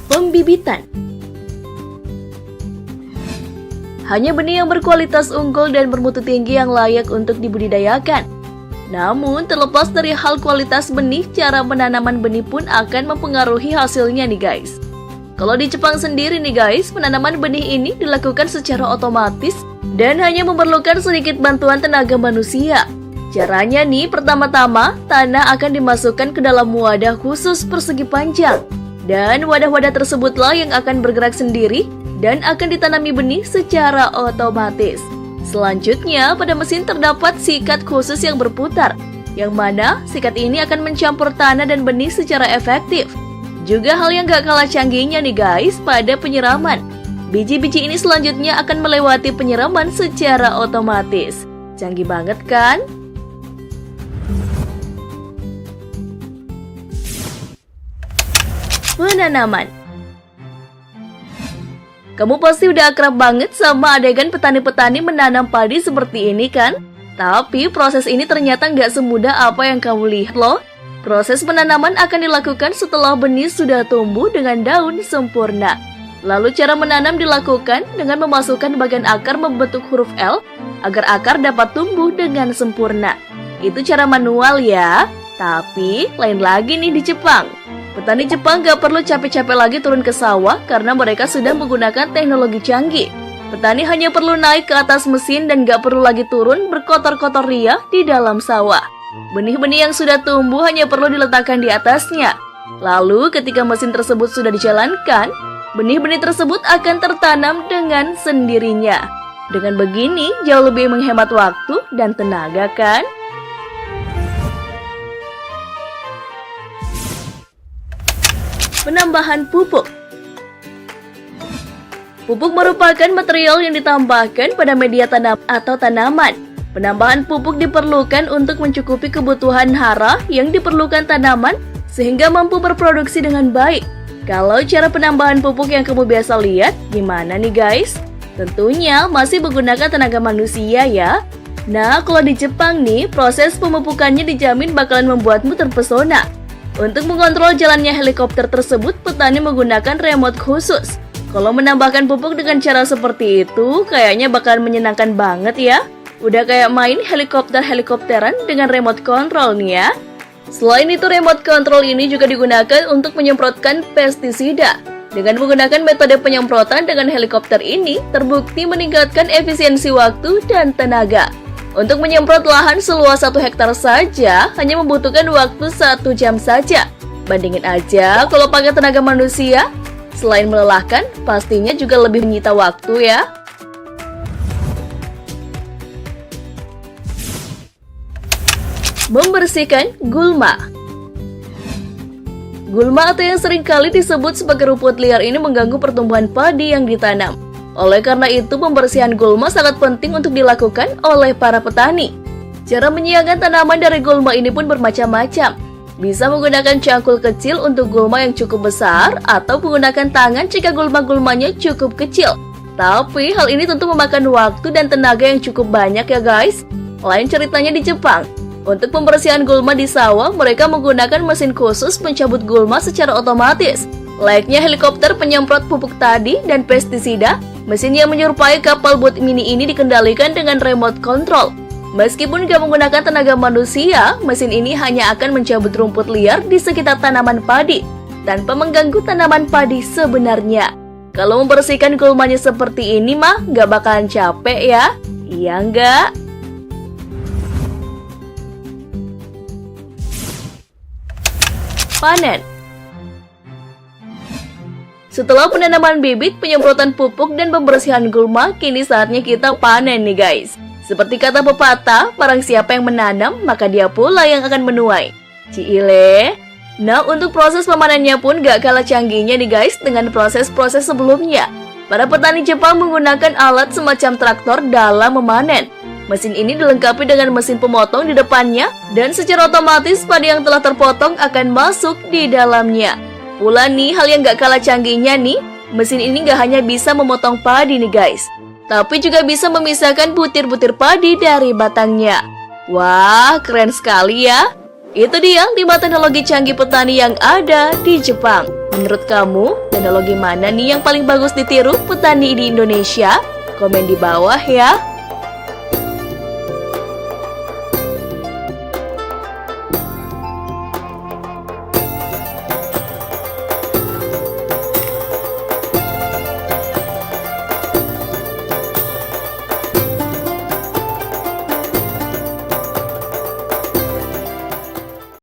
Pembibitan. Hanya benih yang berkualitas unggul dan bermutu tinggi yang layak untuk dibudidayakan. Namun, terlepas dari hal kualitas benih, cara penanaman benih pun akan mempengaruhi hasilnya nih guys. Kalau di Jepang sendiri nih guys, penanaman benih ini dilakukan secara otomatis dan hanya memerlukan sedikit bantuan tenaga manusia. Caranya nih, pertama-tama tanah akan dimasukkan ke dalam wadah khusus persegi panjang. Dan wadah-wadah tersebutlah yang akan bergerak sendiri dan akan ditanami benih secara otomatis. Selanjutnya, pada mesin terdapat sikat khusus yang berputar, yang mana sikat ini akan mencampur tanah dan benih secara efektif. Juga hal yang gak kalah canggihnya nih guys, pada penyiraman. Biji-biji ini selanjutnya akan melewati penyiraman secara otomatis. Canggih banget kan? Penanaman. Kamu pasti udah akrab banget sama adegan petani-petani menanam padi seperti ini kan? Tapi proses ini ternyata nggak semudah apa yang kamu lihat loh. Proses penanaman akan dilakukan setelah benih sudah tumbuh dengan daun sempurna. Lalu cara menanam dilakukan dengan memasukkan bagian akar membentuk huruf L agar akar dapat tumbuh dengan sempurna. Itu cara manual ya. Tapi lain lagi nih di Jepang. Petani Jepang gak perlu capek-capek lagi turun ke sawah karena mereka sudah menggunakan teknologi canggih. Petani hanya perlu naik ke atas mesin dan gak perlu lagi turun berkotor-kotor ria di dalam sawah. Benih-benih yang sudah tumbuh hanya perlu diletakkan di atasnya. Lalu ketika mesin tersebut sudah dijalankan, benih-benih tersebut akan tertanam dengan sendirinya. Dengan begini jauh lebih menghemat waktu dan tenaga kan? Penambahan pupuk. Pupuk merupakan material yang ditambahkan pada media tanam atau tanaman. Penambahan pupuk diperlukan untuk mencukupi kebutuhan hara yang diperlukan tanaman sehingga mampu berproduksi dengan baik. Kalau cara penambahan pupuk yang kamu biasa lihat, gimana nih guys? Tentunya masih menggunakan tenaga manusia ya. Nah, kalau di Jepang nih, proses pemupukannya dijamin bakalan membuatmu terpesona. Untuk mengontrol jalannya helikopter tersebut, petani menggunakan remote khusus. Kalau menambahkan pupuk dengan cara seperti itu, kayaknya bakalan menyenangkan banget ya. Udah kayak main helikopter-helikopteran dengan remote control nih ya. Selain itu, remote control ini juga digunakan untuk menyemprotkan pestisida. Dengan menggunakan metode penyemprotan dengan helikopter ini, terbukti meningkatkan efisiensi waktu dan tenaga. Untuk menyemprot lahan seluas 1 hektar saja hanya membutuhkan waktu 1 jam saja. Bandingin aja kalau pakai tenaga manusia, selain melelahkan, pastinya juga lebih menyita waktu ya. Membersihkan gulma. Gulma atau yang seringkali disebut sebagai rumput liar ini mengganggu pertumbuhan padi yang ditanam. Oleh karena itu, pembersihan gulma sangat penting untuk dilakukan oleh para petani. Cara menyiapkan tanaman dari gulma ini pun bermacam-macam. Bisa menggunakan cangkul kecil untuk gulma yang cukup besar, atau menggunakan tangan jika gulma-gulmanya cukup kecil. Tapi hal ini tentu memakan waktu dan tenaga yang cukup banyak ya guys. Lain ceritanya di Jepang. Untuk pembersihan gulma di sawah, mereka menggunakan mesin khusus pencabut gulma secara otomatis. Layaknya helikopter penyemprot pupuk tadi dan pestisida, mesin yang menyerupai kapal boat mini ini dikendalikan dengan remote control. Meskipun gak menggunakan tenaga manusia, mesin ini hanya akan mencabut rumput liar di sekitar tanaman padi, tanpa mengganggu tanaman padi sebenarnya. Kalau membersihkan gulmanya seperti ini mah gak bakalan capek ya? Iya nggak? Panen. Setelah penanaman bibit, penyemprotan pupuk, dan pembersihan gulma, kini saatnya kita panen nih guys. Seperti kata pepatah, barang siapa yang menanam, maka dia pula yang akan menuai. Ciile. Nah, untuk proses pemanennya pun gak kalah canggihnya nih guys dengan proses-proses sebelumnya. Para petani Jepang menggunakan alat semacam traktor dalam memanen. Mesin ini dilengkapi dengan mesin pemotong di depannya, dan secara otomatis padi yang telah terpotong akan masuk di dalamnya. Pula nih, hal yang gak kalah canggihnya nih, mesin ini gak hanya bisa memotong padi nih guys, tapi juga bisa memisahkan butir-butir padi dari batangnya. Wah, keren sekali ya. Itu dia 5 teknologi canggih petani yang ada di Jepang. Menurut kamu, teknologi mana nih yang paling bagus ditiru petani di Indonesia? Komen di bawah ya.